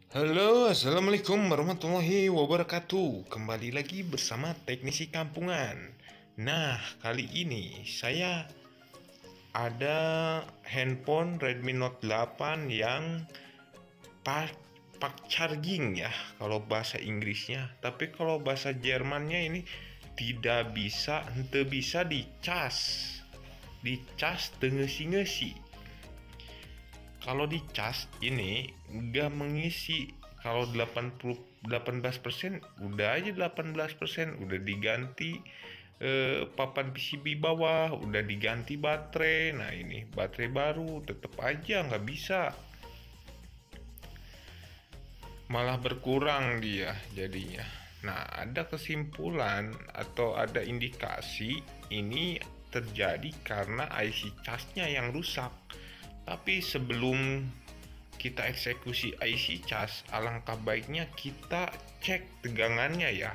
Halo, assalamualaikum warahmatullahi wabarakatuh. Kembali lagi bersama teknisi kampungan. Nah, kali ini saya ada handphone Redmi Note 8 yang pak charging ya, kalau bahasa Inggrisnya. Tapi kalau bahasa Jermannya ini tidak bisa, ente bisa dicas ngesi-ngesi. Kalau dicas ini nggak mengisi. Kalau 18% udah aja 18% udah diganti papan PCB bawah, udah diganti baterai. Nah, ini baterai baru tetap aja nggak bisa, malah berkurang dia jadinya. Nah, ada kesimpulan atau ada indikasi ini terjadi karena IC casnya yang rusak. Tapi sebelum kita eksekusi IC cas, alangkah baiknya kita cek tegangannya ya.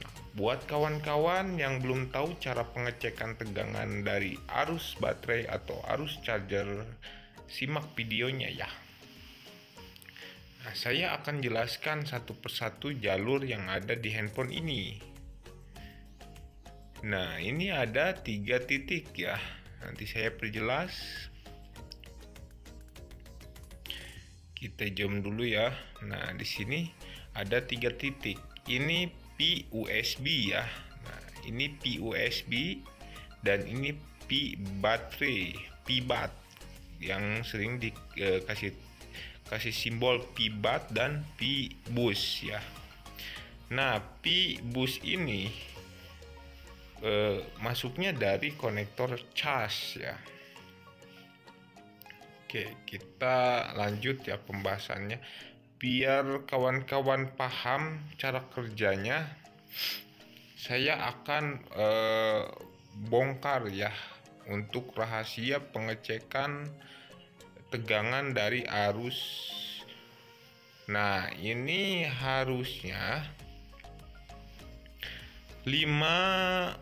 Nah, buat kawan-kawan yang belum tahu cara pengecekan tegangan dari arus baterai atau arus charger, simak videonya ya. Nah, saya akan jelaskan satu persatu jalur yang ada di handphone ini. Nah, ini ada 3 titik ya. Nanti saya perjelas. Kita zoom dulu ya. Nah, di sini ada 3 titik. Ini P USB ya. Nah, ini P USB dan ini P baterai, P bat yang sering dikasih simbol P bat dan P bus ya. Nah, P bus ini masuknya dari konektor cas ya. Oke, kita lanjut ya pembahasannya. Biar kawan-kawan paham cara kerjanya, saya akan bongkar ya untuk rahasia pengecekan tegangan dari arus. Nah, ini harusnya 5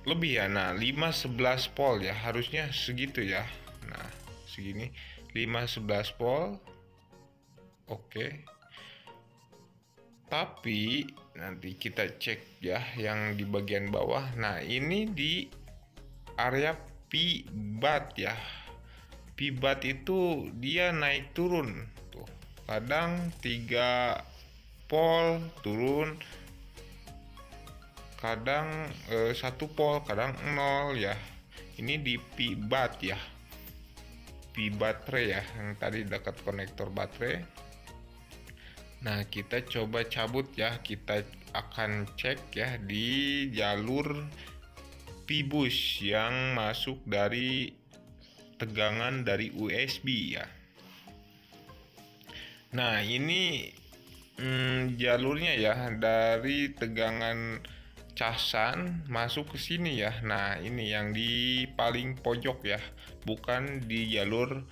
lebih ya. Nah, 5-11 volt ya, harusnya segitu ya. Nah, segini 5-11 volt. Oke. Tapi nanti kita cek ya yang di bagian bawah. Nah, ini di area P bat ya. P bat itu dia naik turun tuh. Kadang 3 volt turun, kadang 1 volt, kadang 0 ya. Ini di P bat ya, P baterai ya, yang tadi dekat konektor baterai. Nah, kita coba cabut ya. Kita akan cek ya di jalur P bus yang masuk dari tegangan dari USB ya. Nah, ini jalurnya ya, dari tegangan casan masuk ke sini ya. Nah, ini yang di paling pojok ya, bukan di jalur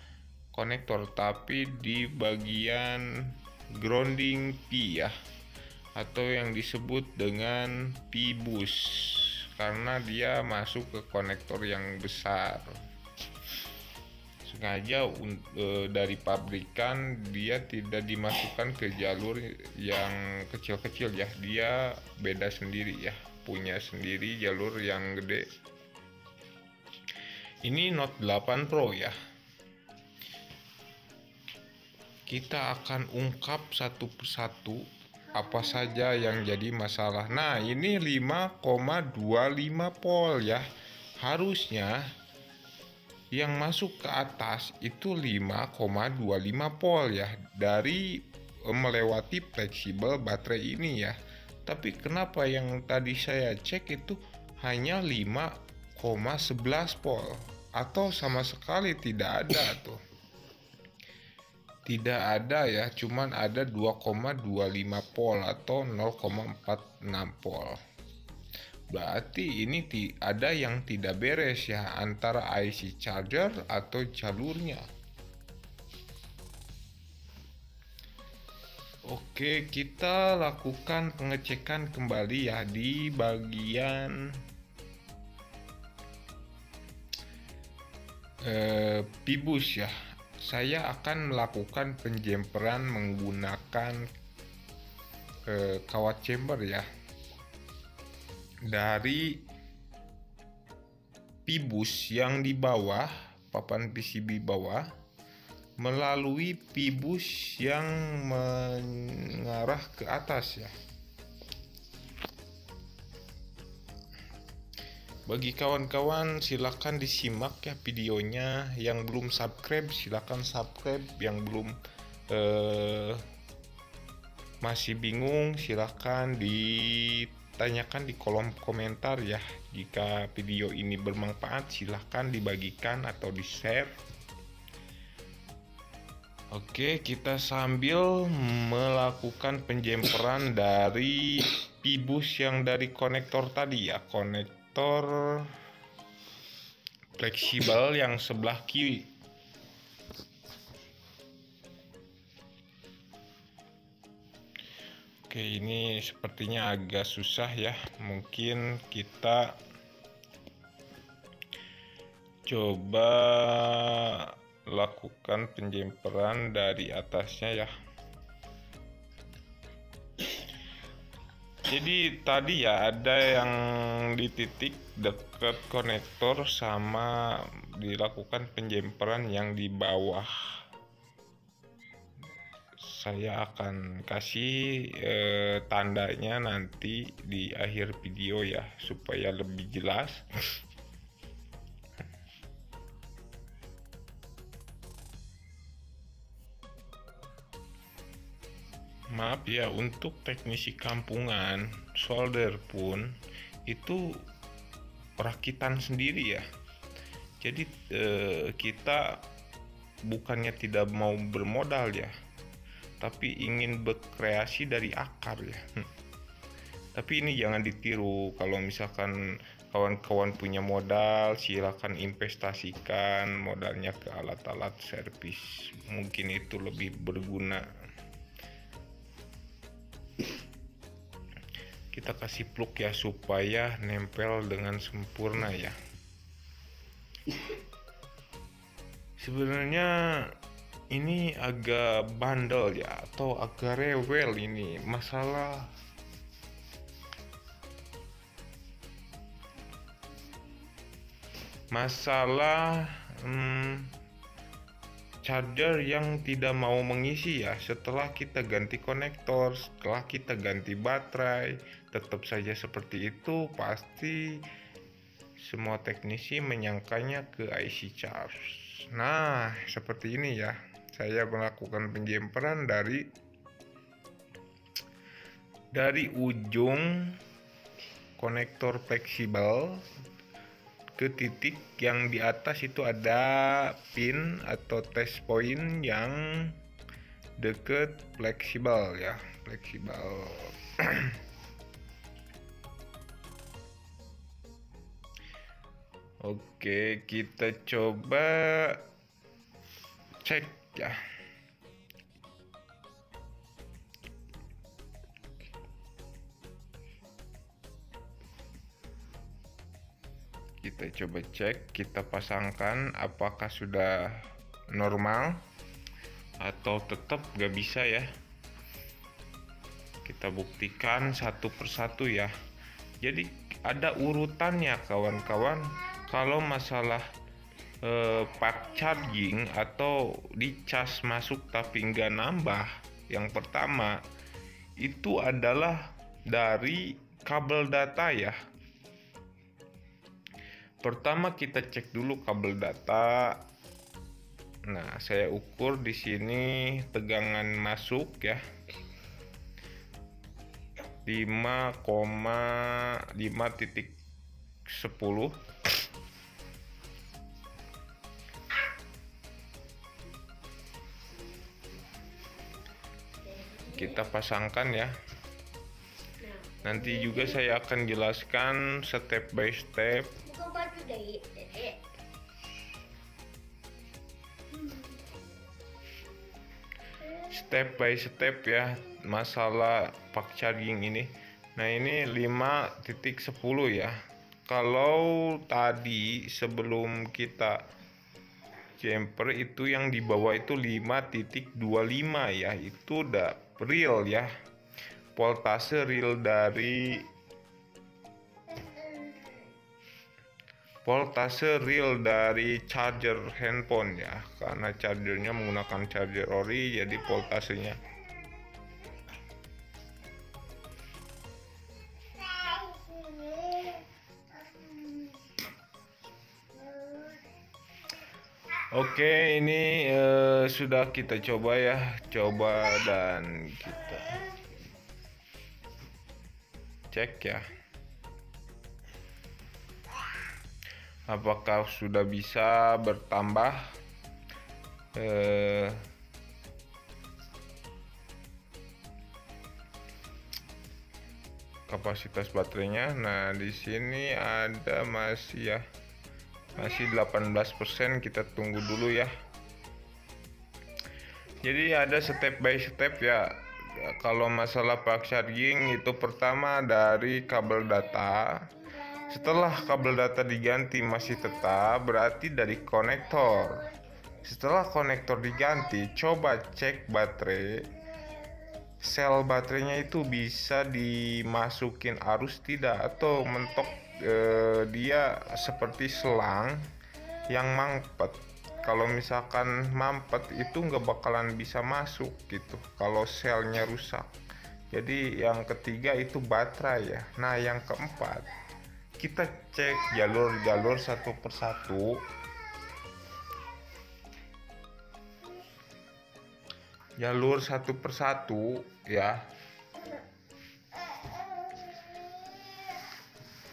konektor tapi di bagian grounding P ya, atau yang disebut dengan P bus, karena dia masuk ke konektor yang besar. Sengaja dari pabrikan dia tidak dimasukkan ke jalur yang kecil-kecil ya, dia beda sendiri ya, punya sendiri jalur yang gede. Ini Note 8 Pro ya. Kita akan ungkap satu persatu apa saja yang jadi masalah. Nah, ini 5,25 volt ya. Harusnya yang masuk ke atas itu 5,25 volt ya, dari melewati fleksibel baterai ini ya. Tapi kenapa yang tadi saya cek itu hanya 5,11 volt, atau sama sekali tidak ada tuh. Tidak ada ya, cuman ada 2,25 volt atau 0,46 volt. Berarti ini ada yang tidak beres ya, antara IC charger atau jalurnya. Oke, kita lakukan pengecekan kembali ya di bagian P bus ya. saya akan melakukan penjemperan menggunakan kawat chamber ya, dari pibus yang di bawah, papan PCB bawah, melalui pibus yang mengarah ke atas ya. Bagi kawan-kawan silakan disimak ya videonya. Yang belum subscribe silakan subscribe. Yang belum masih bingung silakan ditanyakan di kolom komentar ya. Jika video ini bermanfaat silahkan dibagikan atau di share. Oke, kita sambil melakukan penjemperan dari pibus yang dari konektor tadi ya, konektor fleksibel yang sebelah kiri. Oke, ini sepertinya agak susah ya, mungkin kita coba lakukan penjemperan dari atasnya ya. Jadi tadi ya ada yang di titik dekat konektor sama dilakukan penjemperan yang di bawah. Saya akan kasih tandanya nanti di akhir video ya supaya lebih jelas. Maaf ya, untuk teknisi kampungan solder pun itu rakitan sendiri ya. Jadi kita bukannya tidak mau bermodal ya, tapi ingin berkreasi dari akar ya. Tapi ini jangan ditiru. Kalau misalkan kawan-kawan punya modal, silakan investasikan modalnya ke alat-alat servis. Mungkin itu lebih berguna. Kita kasih plug ya supaya nempel dengan sempurna ya. Sebenarnya ini agak bandel ya, atau agak rewel ini masalah charger yang tidak mau mengisi ya. Setelah kita ganti konektor, setelah kita ganti baterai, tetap saja seperti itu. Pasti semua teknisi menyangkanya ke IC charge. Nah, seperti ini ya. Saya melakukan penjemperan dari ujung konektor fleksibel ke titik yang di atas. Itu ada pin atau test point yang deket fleksibel ya, fleksibel. Oke, kita coba cek ya. Kita coba cek, kita pasangkan apakah sudah normal atau tetap gak bisa ya. Kita buktikan satu persatu ya. Jadi ada urutannya kawan-kawan. Kalau masalah part charging atau dicas masuk tapi nggak nambah, yang pertama itu adalah dari kabel data ya. Pertama kita cek dulu kabel data. Nah, saya ukur di sini tegangan masuk ya. 5,5.10. Kita pasangkan ya. Nanti juga saya akan jelaskan step by step. Step by step ya masalah pak charging ini. Nah, ini 5.10 ya. Kalau tadi sebelum kita jumper itu yang di bawah itu 5.25 ya, itu udah real ya, voltase real dari charger handphone ya, karena chargernya menggunakan charger ori, jadi voltasenya oke. Ini sudah kita coba ya, dan kita cek ya, apakah sudah bisa bertambah kapasitas baterainya. Nah, di sini ada masih 18%, kita tunggu dulu ya. Jadi ada step by step ya. Kalau masalah fast charging itu pertama dari kabel data. Setelah kabel data diganti masih tetap, berarti dari konektor. Setelah konektor diganti, coba cek baterai. Sel baterainya itu bisa dimasukin arus tidak, atau mentok dia seperti selang yang mampet. Kalau misalkan mampet itu nggak bakalan bisa masuk gitu kalau selnya rusak. Jadi yang ketiga itu baterai ya. Nah, yang keempat kita cek jalur satu persatu. Jalur satu persatu ya.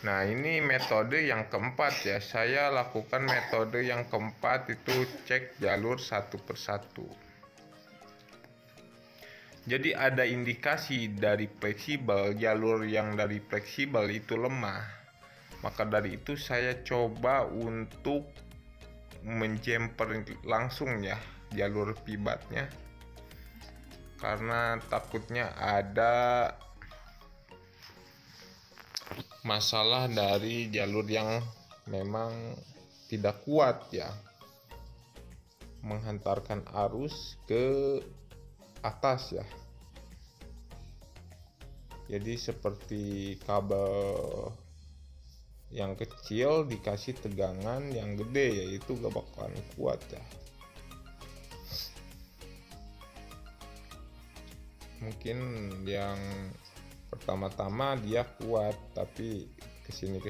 Nah, ini metode yang keempat ya. Saya lakukan metode yang keempat, itu cek jalur satu persatu. Jadi ada indikasi dari fleksibel, jalur yang dari fleksibel itu lemah. Maka dari itu saya coba untuk menjemper langsung ya jalur pibatnya, karena takutnya ada masalah dari jalur yang memang tidak kuat ya, menghantarkan arus ke atas ya. Jadi seperti kabel yang kecil dikasih tegangan yang gede ya, itu gak bakalan kuat ya. Mungkin yang pertama-tama dia kuat, tapi kesini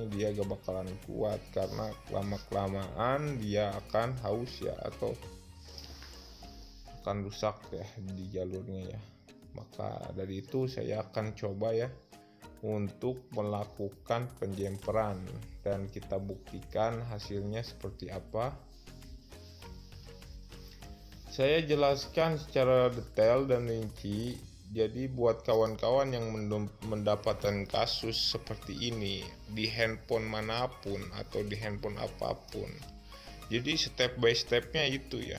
dia gak bakalan kuat karena lama-kelamaan dia akan haus ya, atau akan rusak ya di jalurnya ya. Maka dari itu saya akan coba ya untuk melakukan penjemperan, dan kita buktikan hasilnya seperti apa. Saya jelaskan secara detail dan rinci. Jadi buat kawan-kawan yang mendapatkan kasus seperti ini di handphone manapun atau di handphone apapun, jadi step by stepnya itu ya.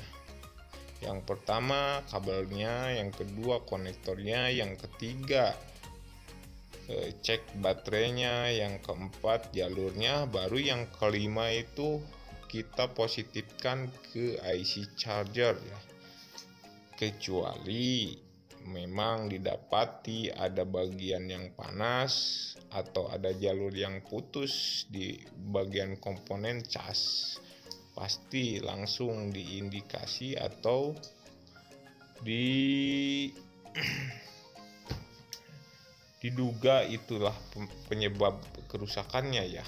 Yang pertama kabelnya, yang kedua konektornya, yang ketiga cek baterainya, yang keempat jalurnya, baru yang kelima itu kita positifkan ke IC charger ya. Kecuali memang didapati ada bagian yang panas atau ada jalur yang putus di bagian komponen cas, pasti langsung diindikasi atau diduga itulah penyebab kerusakannya ya.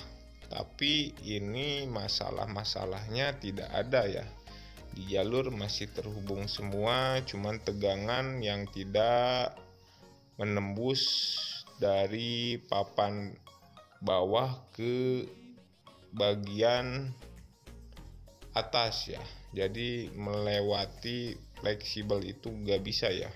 Tapi ini masalahnya tidak ada ya. Di jalur masih terhubung semua, cuman tegangan yang tidak menembus dari papan bawah ke bagian atas ya. Jadi melewati fleksibel itu gak bisa ya.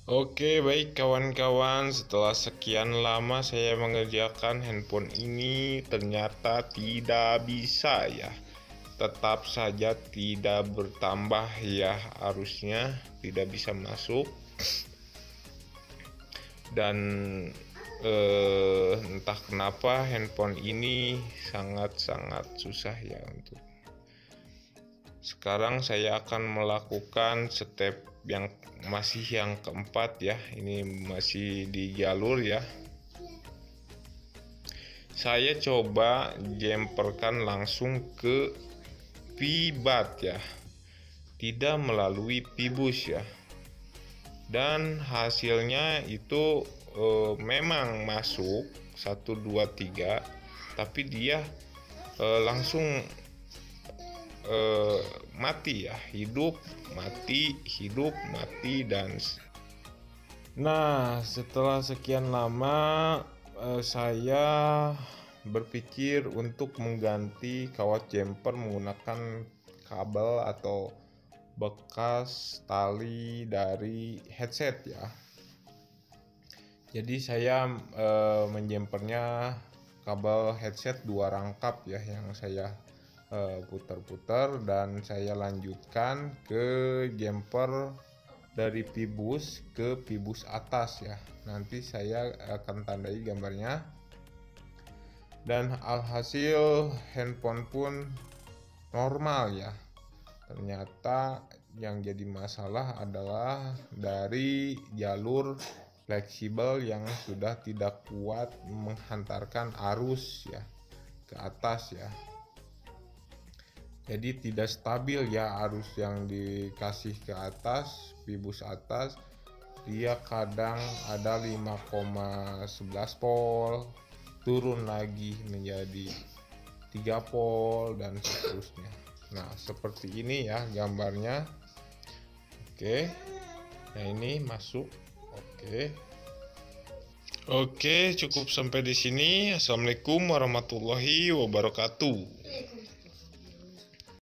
Oke, baik kawan-kawan, setelah sekian lama saya mengerjakan handphone ini, ternyata tidak bisa ya. Tetap saja tidak bertambah ya arusnya, tidak bisa masuk. Dan entah kenapa handphone ini sangat-sangat susah ya untuk. Sekarang saya akan melakukan step yang keempat ya. Ini masih di jalur ya. Saya coba jemperkan langsung ke P-Bud ya, tidak melalui P-Bus ya. Dan hasilnya itu memang masuk 1 2 3, tapi dia langsung mati ya, hidup mati. Dan nah, setelah sekian lama saya berpikir untuk mengganti kawat jumper menggunakan kabel atau bekas tali dari headset ya. Jadi saya menjempernya kabel headset 2 rangkap ya, yang saya putar-putar dan saya lanjutkan ke jumper dari P-Bus ke P-Bus atas ya. Nanti saya akan tandai gambarnya. Dan alhasil handphone pun normal ya. Ternyata yang jadi masalah adalah dari jalur fleksibel yang sudah tidak kuat menghantarkan arus ya ke atas ya. Jadi tidak stabil ya arus yang dikasih ke atas, P-Bus atas. Dia kadang ada 5,11 volt, turun lagi menjadi 3 volt dan seterusnya. Nah, seperti ini ya gambarnya. Oke. Nah, ini masuk. Oke, cukup sampai di sini. Assalamualaikum warahmatullahi wabarakatuh.